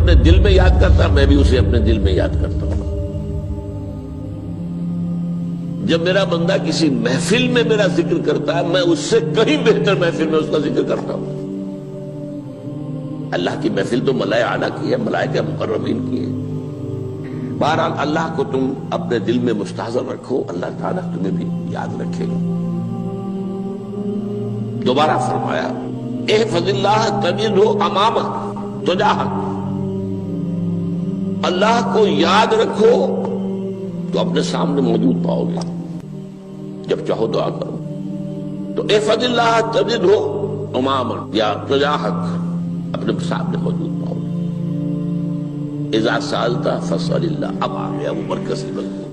اپنے دل میں یاد کرتا ہے، میں بھی اسے اپنے دل میں یاد کرتا ہوں۔ جب میرا بندہ کسی محفل میں میرا ذکر کرتا ہے، میں اس سے کہیں بہتر محفل میں اس کا ذکر کرتا ہوں۔ اللہ کی محفل تو ملائے اعلیٰ کی ہے، ملائکہ مقربین کی ہے۔ بہرحال اللہ کو تم اپنے دل میں مستحضر رکھو، اللہ تعالیٰ تمہیں بھی یاد رکھے گا۔ دوبارہ فرمایا احفظ اللہ تجدہ امامک تجاہک، اللہ کو یاد رکھو تو اپنے سامنے موجود پاؤ گے، جب چاہو دعا کرو تو احفظ اللہ تجدہ امامک یا تجاہک، اپنے سامنے موجود پاؤ گے۔ اذا سألت فاسأل اللہ، اب آ گیا وہ مرکزی مضمون۔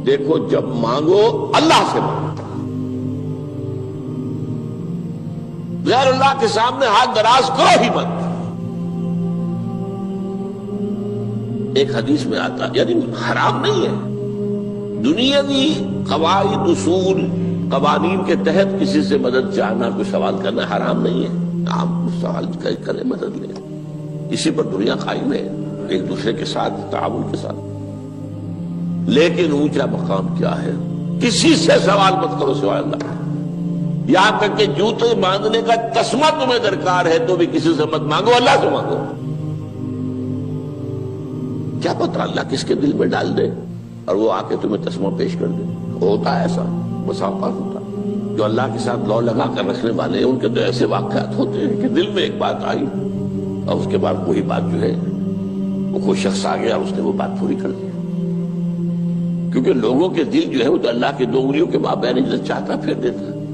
دیکھو جب مانگو اللہ سے مانگو، غیر اللہ کے سامنے ہاتھ دراز کرو ہی مت۔ ایک حدیث میں آتا، یعنی حرام نہیں ہے، دنیاوی قواعد اصول قوانین کے تحت کسی سے مدد چاہنا، کوئی سوال کرنا حرام نہیں ہے۔ آپ سوال کریں، مدد لیں، اسی پر دنیا قائم ہے، ایک دوسرے کے ساتھ تعاون کے ساتھ۔ لیکن اونچا مقام کیا ہے؟ کسی سے سوال مت کرو سوائے اللہ۔ یہاں تک کہ جوتے باندھنے کا تسمہ تمہیں درکار ہے تو بھی کسی سے مت مانگو، اللہ سے مانگو۔ کیا پتہ اللہ کس کے دل میں ڈال دے اور وہ آ کے تمہیں تسمہ پیش کر دے۔ ہوتا ہے ایسا، بسا اوقات ہوتا ہے۔ جو اللہ کے ساتھ لو لگا کر رکھنے والے ہیں، ان کے تو ایسے واقعات ہوتے ہیں کہ دل میں ایک بات آئی اور اس کے بعد وہی بات جو ہے وہ کوئی شخص آ گیا اور اس نے وہ بات پوری کر دی۔ کیونکہ لوگوں کے دل جو ہے وہ تو اللہ کے دو انگلیوں کے مابین جو چاہتا پھر دیتا ہے۔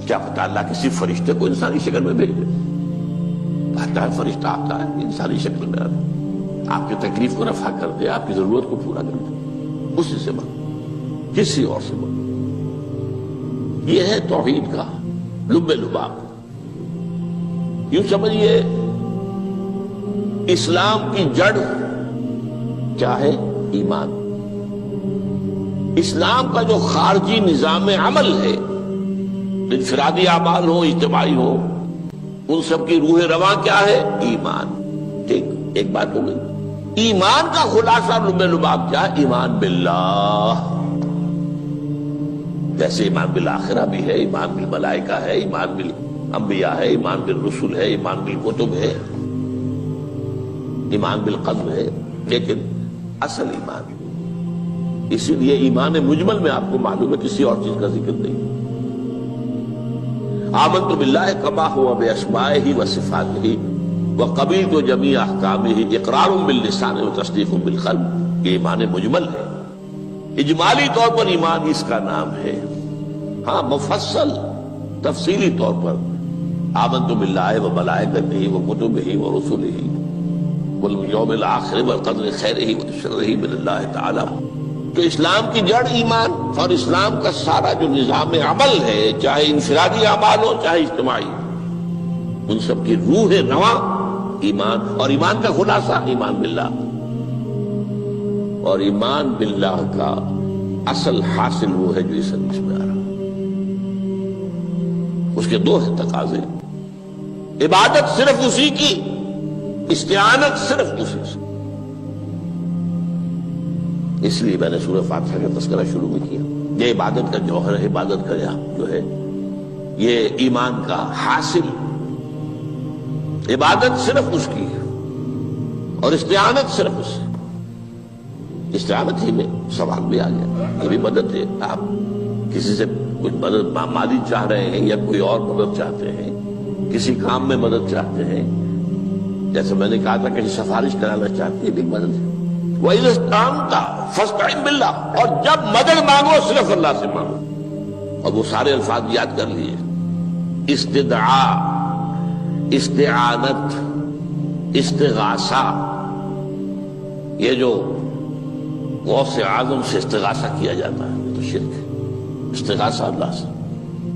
کیا پتہ اللہ کسی فرشتے کو انسانی شکل میں بھیج دے، آتا ہے فرشتہ، آتا ہے انسانی شکل میں، آتا ہے آپ کی تکلیف کو رفع کر دے، آپ کی ضرورت کو پورا کر دے، اسی سے مانگو، کسی اور سے مانگو۔ یہ ہے توحید کا لب لباب۔ یوں سمجھیے اسلام کی جڑ کیا ہے؟ ایمان۔ اسلام کا جو خارجی نظام عمل ہے، انفرادی اعمال ہو، اجتماعی ہو، ان سب کی روح رواں کیا ہے؟ ایمان۔ ٹھیک، ایک بات ہو گئی۔ ایمان کا خلاصہ لب لباب کیا ہے؟ ایمان باللہ۔ جیسے ایمان بالآخرہ بھی ہے، ایمان بالملائکہ ہے، ایمان بالانبیاء ہے، ایمان بالرسل ہے، ایمان بالکتب ہے، ایمان بالقلب ہے، لیکن اصل ایمان، اسی لیے ایمان مجمل میں آپ کو معلوم ہے کسی اور چیز کا ذکر نہیں۔ آمنت باللہ کما ہوا باسمائہ وصفاتہ وقبلت جمیع احکامہ اقرار باللسان وتصدیق بالقلب، یہ ایمان مجمل ہے۔ اجمالی طور پر ایمان اس کا نام ہے، ہاں مفصل تفصیلی طور پر آمنت باللہ وملائکتہ وکتبہ ورسلہ والیوم الآخر والقدر خیرہ وشرہ من اللہ تعالی۔ تو اسلام کی جڑ ایمان، اور اسلام کا سارا جو نظام عمل ہے، چاہے انفرادی اعمال ہو چاہے اجتماعی، ان سب کی روح رواں ایمان، اور ایمان کا خلاصہ ایمان باللہ۔ اور ایمان باللہ کا اصل حاصل وہ ہے جو اس حدیث میں آ رہا، اس کے دو ہیں تقاضے، عبادت صرف اسی کی، استعانت صرف اسی سے۔ اس لیے میں نے سورہ فاتحہ کا تذکرہ شروع میں کیا۔ یہ عبادت کا جوہر ہے، عبادت کا جو ہے یہ ایمان کا حاصل، عبادت صرف اس کی ہے اور استعانت صرف اس سے۔ استعانت ہی میں سوال بھی آ گیا، یہ بھی مدد ہے۔ آپ کسی سے کچھ مدد مالی چاہ رہے ہیں یا کوئی اور مدد چاہتے ہیں، کسی کام میں مدد چاہتے ہیں، جیسے میں نے کہا تھا کہ سفارش کرانا چاہتے ہیں، یہ بھی مدد ہے۔ وَإِذَا اسْتَعَنْتَ فَاسْتَعِنْ بِاللَّهِ، اور جب مدد مانگو صرف اللہ سے مانگو۔ اور وہ سارے الفاظ یاد کر لیے، استدعاء، استعانت، استغاثہ، یہ جو غوث اعظم سے استغاثہ کیا جاتا ہے یہ تو شرک ہے۔ استغاثہ اللہ سے،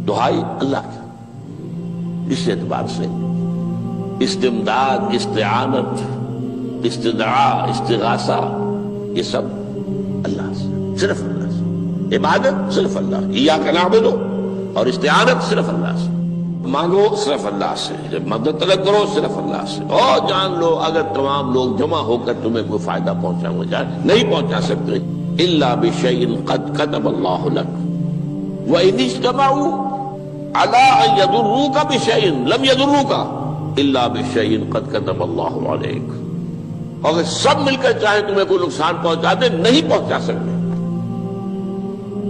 دعائی اللہ کی، اس اعتبار سے استمداد، استعانت، استدعاء، استغاثہ، یہ سب اللہ سے، صرف اللہ سے۔ عبادت صرف اللہ، ایاک نعبد، اور استعانت صرف اللہ سے۔ مانگو صرف اللہ سے، جب مدد طلب کرو صرف اللہ سے، اور جان لو اگر تمام لوگ جمع ہو کر تمہیں کوئی فائدہ پہنچاؤں گے نہیں پہنچا سکتے، الا بشیء قد کتب اللہ لک وان اجتمعوا علی ان یضروک بشیء لم یضروک الا بشیء قد کتب اللہ علیک، اگر سب مل کر چاہیں تمہیں کوئی نقصان پہنچا دے نہیں پہنچا سکتے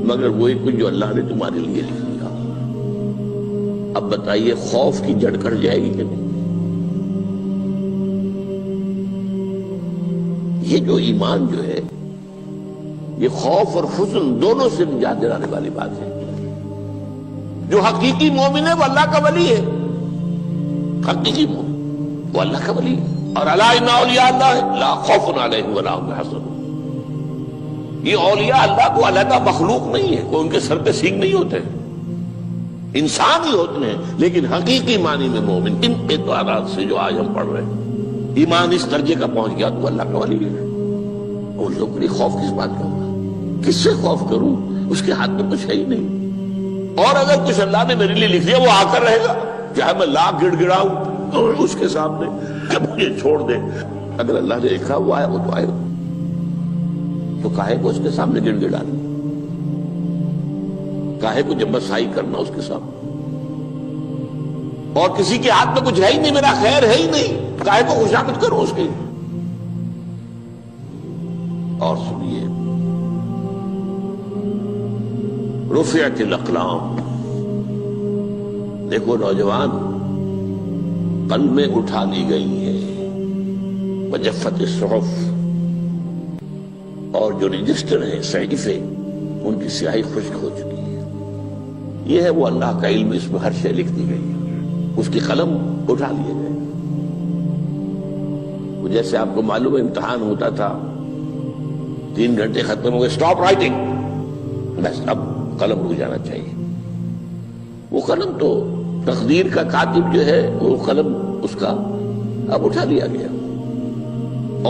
مگر وہی کچھ جو اللہ نے تمہارے لیے لکھ دیا۔ اب بتائیے خوف کی جڑ کٹ جائے گی کہ نہیں؟ یہ جو ایمان جو ہے یہ خوف اور حزن دونوں سے نجات دلانے والی بات ہے۔ جو حقیقی مومن ہے وہ اللہ کا ولی ہے، حقیقی مومن وہ اللہ کا ولی ہے، اور الا ان اولیاء اللہ لا خوف علیہم ولا هم يحزنون۔ یہ اولیاء اللہ کو علیحدہ مخلوق نہیں ہے، کوئی ان کے سر پہ سینگ نہیں ہوتے، انسان ہی ہوتے ہیں، لیکن حقیقی معنی میں مومن ان اعتبارات سے جو آج ہم پڑھ رہے ہیں ایمان اس درجے کا پہنچ گیا تو اللہ کا ولی ہے۔ ان لوگوں کے لیے خوف کس بات کا ہوگا؟ کس سے خوف کروں؟ اس کے ہاتھ میں کچھ ہے ہی نہیں، اور اگر کچھ اللہ نے میرے لیے لکھ دیا وہ آ کر رہے گا، چاہے میں لاکھ گڑ گڑاؤں اس کے سامنے کہ مجھے چھوڑ دے، اگر اللہ نے لکھا وہ آیا وہ تو آئے گا، تو کاہے کو اس کے سامنے گڑ گڑانا، کاہے کو جبرسائی کرنا اس کے سامنے، اور کسی کے ہاتھ میں کچھ ہے ہی نہیں، میرا خیر ہے ہی نہیں، کاہے کو خوشامد کروں اس کی۔ اور سنیے، رفعت الاقلام، دیکھو نوجوان، قلمیں اٹھا لی گئی ہیں، وجفت الصحف، اور جو رجسٹر ہیں صحیفے ان کی سیاہی خشک ہو چکی ہے۔ یہ ہے وہ اللہ کا علم، اس میں ہر شے لکھ دی گئی ہے، اس کی قلم اٹھا لیے گئے۔ وہ جیسے آپ کو معلوم ہے امتحان ہوتا تھا، 3 گھنٹے ختم ہو گئے، اسٹاپ رائٹنگ، بس اب قلم رک جانا چاہیے۔ وہ قلم تو تقدیر کا کاتب جو ہے وہ قلم اس کا اب اٹھا لیا گیا،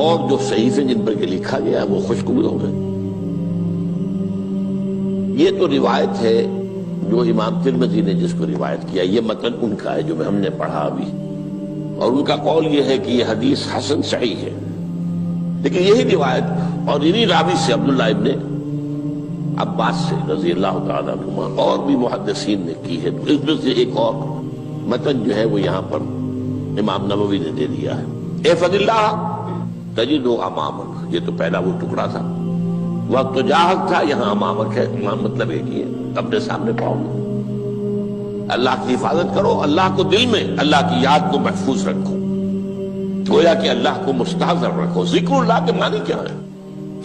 اور جو صحیفے جن پر یہ لکھا گیا وہ خشک بھی ہو گئے۔ یہ تو روایت ہے جو امام ترمذی نے جس کو روایت کیا، یہ متن ان کا ہے جو ہم نے پڑھا ابھی، اور ان کا قول یہ ہے کہ یہ حدیث حسن صحیح ہے، لیکن یہی روایت اور انہی راوی سے عبداللہ ابن عباس سے رضی اللہ تعالیٰ عنہما اور بھی محدثین نے کی ہے، اس میں سے ایک اور متن جو ہے وہ یہاں پر امام نووی نے دے دیا ہے۔ احفظ اللہ تجدہ امامک، یہ تو پہلا وہ ٹکڑا تھا، وقت تو جاہک تھا، یہاں امامک ہے، امام مطلب ایک ہی ہے، اپنے سامنے پاؤ گے۔ اللہ کی حفاظت کرو، اللہ کو دل میں، اللہ کی یاد کو محفوظ رکھو، گویا کہ اللہ کو مستحضر رکھو۔ ذکر اللہ کے معنی کیا ہے؟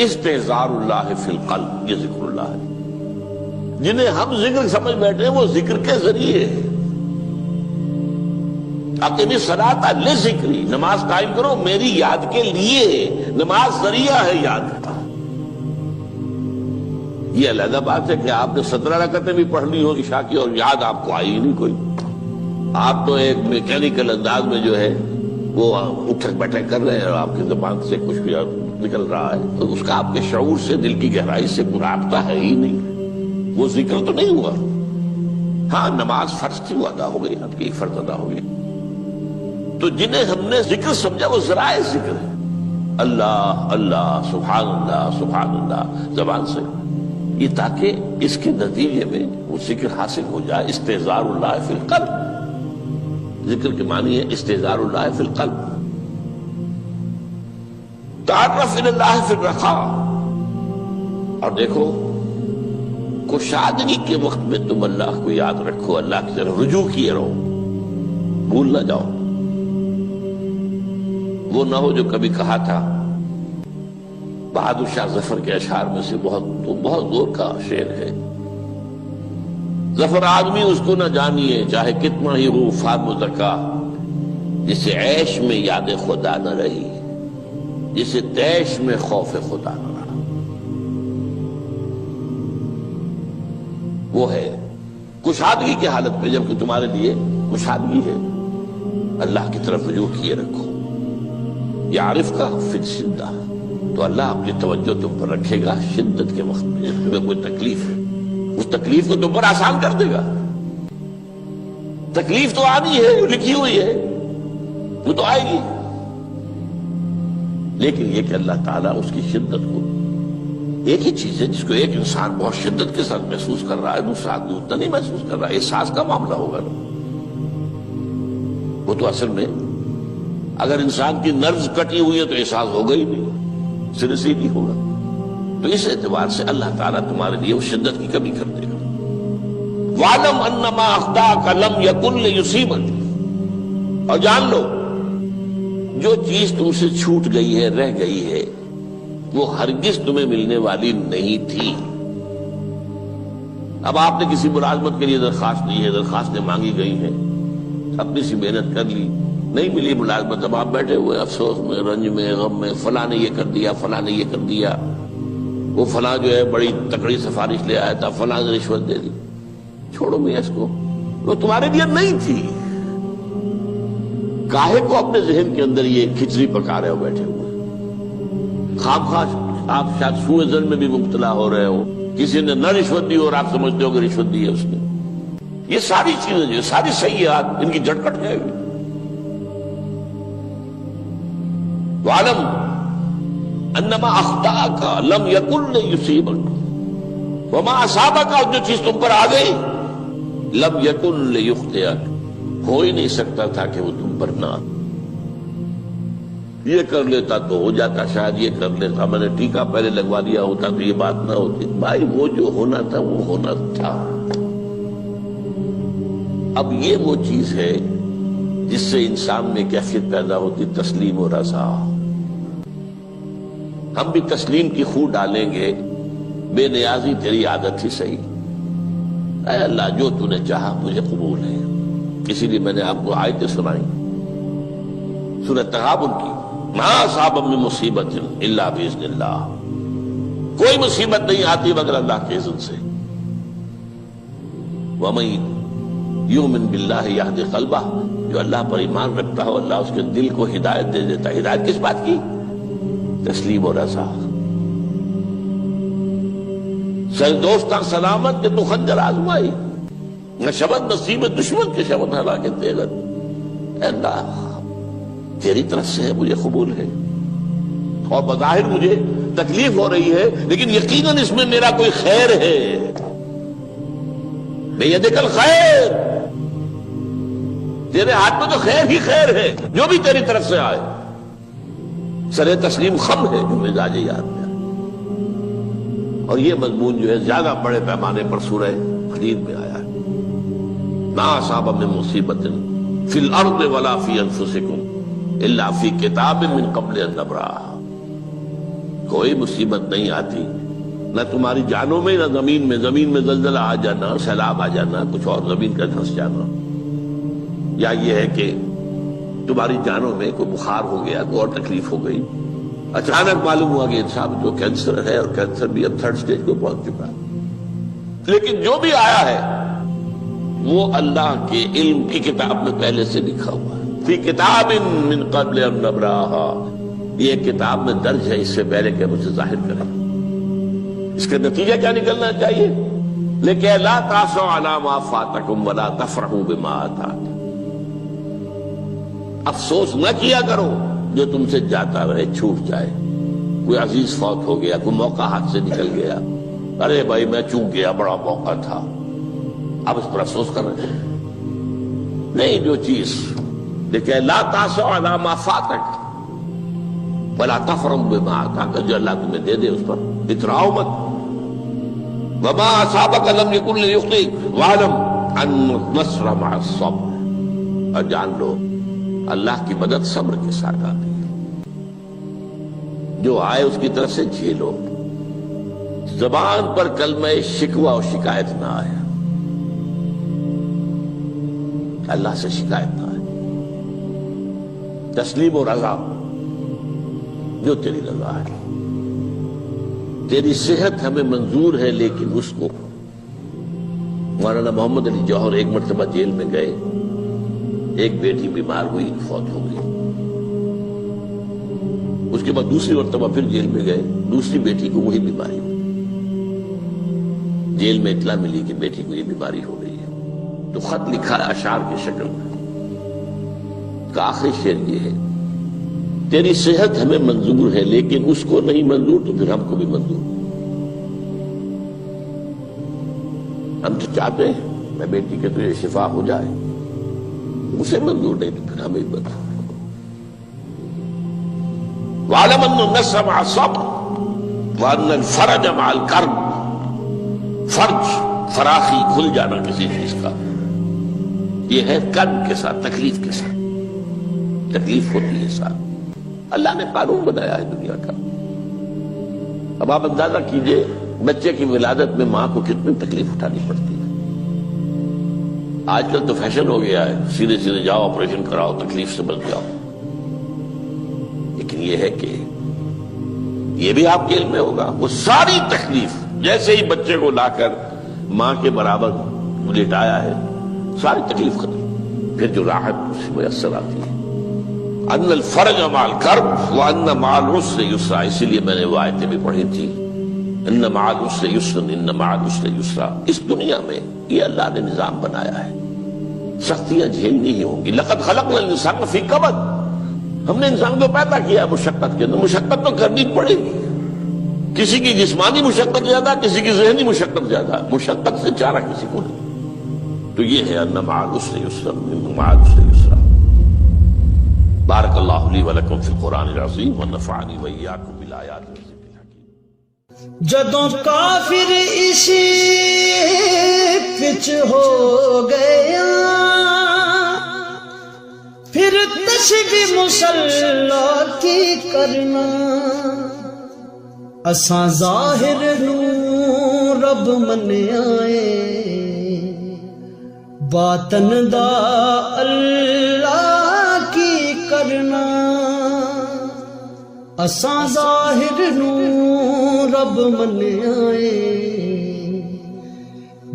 استحضار اللہ فی القلب، یہ ذکر اللہ ہے۔ جنہیں ہم ذکر سمجھ بیٹھے ہیں وہ ذکر کے ذریعے ہے۔ اقیم الصلاۃ لذکری، نماز قائم کرو میری یاد کے لیے، نماز ذریعہ ہے یاد کا۔ یہ علیحدہ بات ہے کہ آپ نے 17 رکعتیں بھی پڑھ لی ہو عشاء کی اور یاد آپ کو آئی ہی نہیں کوئی، آپ تو ایک میکینیکل انداز میں جو ہے وہ اٹھک بیٹھک کر رہے ہیں اور آپ کی زبان سے کچھ بھی نکل رہا ہے، تو اس کا آپ کے شعور سے، دل کی گہرائی سے کوئی رابطہ ہے ہی نہیں، وہ ذکر تو نہیں ہوا۔ ہاں نماز فرض تھی وہ ادا ہو گئی، آپ کی ایک فرض ادا ہو گئی۔ تو جنہیں ہم نے ذکر سمجھا وہ ذرائع ذکر ہے، اللہ اللہ سبحان اللہ زبان سے، یہ تاکہ اس کے نتیجے میں وہ ذکر حاصل ہو جائے۔ استحضار اللہ فی القلب، ذکر کے معنی ہے استحضار اللہ فی القلب۔ تعرف الی اللہ فی الرخاء، اور دیکھو کشادگی کے وقت میں تم اللہ کو یاد رکھو، اللہ کی طرف رجوع کیے رہو، بھول نہ جاؤ۔ وہ نہ ہو جو کبھی کہا تھا، بہادر شاہ ظفر کے اشعار میں سے بہت زور کا شعر ہے، ظفر آدمی اس کو نہ جانیے چاہے کتنا ہی ہو فام و ذکا، جسے عیش میں یاد خدا نہ رہی، جسے تیش میں خوف خدا نہ رہا۔ وہ ہے کشادگی کی حالت میں، جبکہ تمہارے لیے کشادگی ہے، اللہ کی طرف رجوع کیے رکھو۔ یعرف کا فی الشدہ، تو اللہ اپنی توجہ تم پر رکھے گا شدت کے وقت میں، جب تمہیں کوئی تکلیف ہے اس تکلیف کو تم پر آسان کر دے گا۔ تکلیف تو آنی ہے، جو لکھی ہوئی ہے وہ تو آئے گی، لیکن یہ کہ اللہ تعالیٰ اس کی شدت کو، ایک ہی چیز ہے جس کو ایک انسان بہت شدت کے ساتھ محسوس کر رہا ہے، دوسرا آدمی اتنا نہیں محسوس کر رہا ہے، احساس کا معاملہ ہوگا نا۔ وہ تو اصل میں اگر انسان کی نرز کٹی ہوئی ہے تو احساس ہوگا ہی نہیں، سرے سے ہی نہیں ہوگا۔ تو اس اعتبار سے اللہ تعالیٰ تمہارے لیے وہ شدت کی کمی کر دے گا۔ وَاعْلَمْ أَنَّمَا أَخْطَأَكَ لَمْ يَكُنْ لِيُصِيبَكَ، اور جان لو جو چیز تم سے چھوٹ گئی ہے، رہ گئی ہے، وہ ہرگز تمہیں ملنے والی نہیں تھی۔ اب آپ نے کسی ملازمت کے لیے درخواست دی ہے، درخواستیں مانگی گئی ہیں، اپنی سی محنت کر لی، نہیں ملی ملازمت، اب آپ بیٹھے ہوئے افسوس میں، رنج میں، غم میں، فلاں نے یہ کر دیا، فلاں نے یہ کر دیا، وہ فلاں جو ہے بڑی تکڑی سفارش لے آیا تھا، فلاں نے رشوت دے دی۔ چھوڑو میاں اس کو، وہ تمہارے لیے نہیں تھی۔ کاہے کو اپنے ذہن کے اندر یہ کھچڑی پکا رہے ہو بیٹھے ہوئے؟ خواہ آپ شاید سوء ظن میں بھی مبتلا ہو رہے ہو، کسی نے نہ رشوت دی اور آپ سمجھتے ہو کہ رشوت دی ہے اس نے۔ یہ ساری چیزیں جو ساری سیئات، ان کی جڑ کٹ جائے گی۔ وَاعْلَمْ أَنَّمَا أَخْطَأَكَ لَمْ يَكُنْ لِيُصِيبَكَ وَمَا أَصَابَكَ، اور جو چیز تم پر آ گئی، لَمْ يَكُنْ لِيُخْطِئَكَ، ہو ہی نہیں سکتا تھا کہ وہ تم پر نہ۔ یہ کر لیتا تو ہو جاتا، شاید یہ کر لیتا، میں نے ٹیکا پہلے لگوا دیا ہوتا تو یہ بات نہ ہوتی۔ بھائی وہ جو ہونا تھا وہ ہونا تھا۔ اب یہ وہ چیز ہے جس سے انسان میں کیفیت پیدا ہوتی، تسلیم و رضا۔ ہم بھی تسلیم کی خو ڈالیں گے، بے نیازی تیری عادت ہی صحیح، اے اللہ جو تو نے چاہا مجھے قبول ہے۔ اسی لیے میں نے آپ کو آیتیں سنائی سورۃ تغابن کی، ما اصاب من مصیبت الا باذن اللہ، کوئی مصیبت نہیں آتی مگر اللہ کے اذن سے۔ وَمَن یؤمن باللہ یہد قلبہ، جو اللہ پر ایمان رکھتا ہو اللہ اس کے دل کو ہدایت دے دیتا ہے۔ ہدایت کس بات کی؟ تسلیم و رضا۔ سر دوستاں سلامت کہ تو خنجر آزمائی، نہ شبد نصیب دشمن کے شبد ہلاکے تیغت۔ اے اللہ تیری طرف سے ہے، مجھے قبول ہے، اور بظاہر مجھے تکلیف ہو رہی ہے لیکن یقیناً اس میں میرا کوئی خیر ہے۔ بیدک الخیر، تیرے ہاتھ میں تو خیر ہی خیر ہے، جو بھی تیری طرف سے آئے۔ سر تسلیم خم ہے جو مزاج یاد میں آئے۔ اور یہ مضمون جو ہے زیادہ بڑے پیمانے پر سورہ حدید میں آیا ہے۔ ما اصاب من مصیبت فی الارض ولا فی انفسکم الا فی کتاب من قبل ان نبرأھا، کوئی مصیبت نہیں آتی نہ تمہاری جانوں میں نہ زمین میں زلزلہ آ جانا، سیلاب آ جانا، کچھ اور زمین کا دھنس جانا، یا یہ ہے کہ تمہاری جانوں میں کوئی بخار ہو گیا، کوئی اور تکلیف ہو گئی، اچانک معلوم ہوا کہ انسان جو کینسر ہے، اور کینسر بھی اب 3rd سٹیج کو پہنچ چکا ہے، لیکن جو بھی آیا ہے وہ اللہ کے علم کی کتاب میں پہلے سے لکھا ہوا ہے۔ فی کتاب من قبل ان نبرأھا، یہ کتاب میں درج ہے اس سے پہلے کہ ہم اسے ظاہر کریں۔ اس کا نتیجہ کیا نکلنا چاہیے؟ لیکن لا تأسوا علی ما فاتکم ولا تفرحوا بما آتاکم، افسوس نہ کیا کرو جو تم سے جاتا رہے، چھوٹ جائے، کوئی عزیز فوت ہو گیا، کوئی موقع ہاتھ سے نکل گیا، ارے بھائی میں چوک گیا، بڑا موقع تھا، اب اس پر افسوس کر رہے ہیں؟ نہیں، جو چیز لیکن لا تأسوا علی ما فاتک ولا تفرحوا بما آتاک، جو اللہ تمہیں دے دے اس پر اتراؤ مت۔ وما اصابک لم یکن لیخطئک واعلم ان النصر مع الصبر، اور جان لو اللہ کی مدد صبر کے ساتھ آتی ہے، جو آئے اس کی طرف سے جھیلو۔ زبان پر کلمہ شکوہ اور شکایت نہ آئے، اللہ سے شکایت نہ آئے، تسلیم و رضا، جو تیری رضا ہے۔ تیری صحت ہمیں منظور ہے لیکن اس کو، مولانا محمد علی جوہر ایک مرتبہ جیل میں گئے، ایک بیٹی بیمار ہوئی، فوت ہو گئی، اس کے بعد دوسری مرتبہ پھر جیل میں گئے، دوسری بیٹی کو وہی بیماری ہوئی، جیل میں اطلاع ملی کہ بیٹی کو یہ بیماری ہو گئی ہے، تو خط لکھا ہے اشعار کی شکل میں، کا آخری شعر یہ ہے: تیری صحت ہمیں منظور ہے لیکن اس کو نہیں منظور تو پھر ہم کو بھی منظور۔ ہم تو چاہتے ہیں میں بیٹی کے تجھے شفا ہو جائے، اسے منظور نہیں تو پھر ہمیں بھی بتا۔ وَاعْلَمْ أَنَّ النَّصْرَ مَعَ الصَّبْرِ وَأَنَّ الْفَرَجَ مَعَ الْكَرْبِ۔ فرج، فراخی، کھل جانا کسی چیز کا، یہ ہے کرب کے ساتھ، تکلیف کے ساتھ، تکلیف ہوتی ہے ساتھ۔ اللہ نے قانون بنایا ہے دنیا کا۔ اب آپ اندازہ کیجئے بچے کی ولادت میں ماں کو کتنی تکلیف اٹھانی پڑتی ہے۔ آج کل تو فیشن ہو گیا ہے، سیدھے سیدھے جاؤ آپریشن کراؤ تکلیف سے بچ جاؤ، لیکن یہ ہے کہ یہ بھی آپ کے علم میں ہوگا، وہ ساری تکلیف جیسے ہی بچے کو لا کر ماں کے برابر لٹایا ہے ساری تکلیف ختم، پھر جو راحت اسے میسر آتی ہے۔ ان الفرج مع الکرب وان مع العسر یسرا، اسی لیے میں نے وہ آیتیں بھی پڑھی تھی، ان مع العسر یسرا ان مع العسر یسرا۔ اس دنیا میں یہ اللہ نے نظام بنایا ہے، سختیاں جھیلنی ہی ہوں گی۔ لقد خلقنا الانسان فی کبد، ہم نے انسان کو پیدا کیا مشقت کے اندر، مشقت تو کرنی پڑے گی۔ کسی کی جسمانی مشقت زیادہ، کسی کی ذہنی مشقت زیادہ، مشقت سے چارہ کسی کو نہیں۔ تو یہ ہے ان مع العسر یسرا ان مع العسر یسرا۔ بارک اللہ لی ولکم فی القرآن العظیم ونفعنی وإیاکم بالآیات والذکر الحکیم۔ جدوں کافر اسی پچ ہو گیا، پھر تسبیح مصلا کی کرنا، اساں ظاہر نوں رب منیائے، باطن دا اللہ کی کرنا، اساں ظاہر نوں رب منیائے،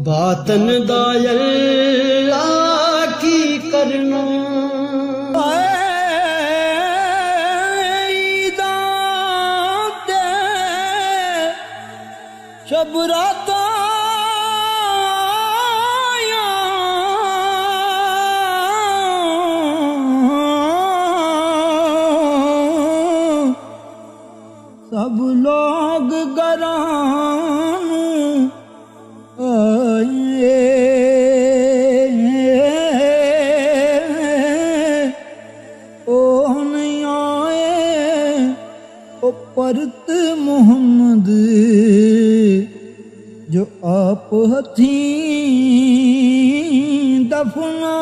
باطن دا اللہ کی کرنا۔ شب رات سب لوگ گران آئے، او نہیں آئے او پرت محمد جو آپ ہتھیں دفنا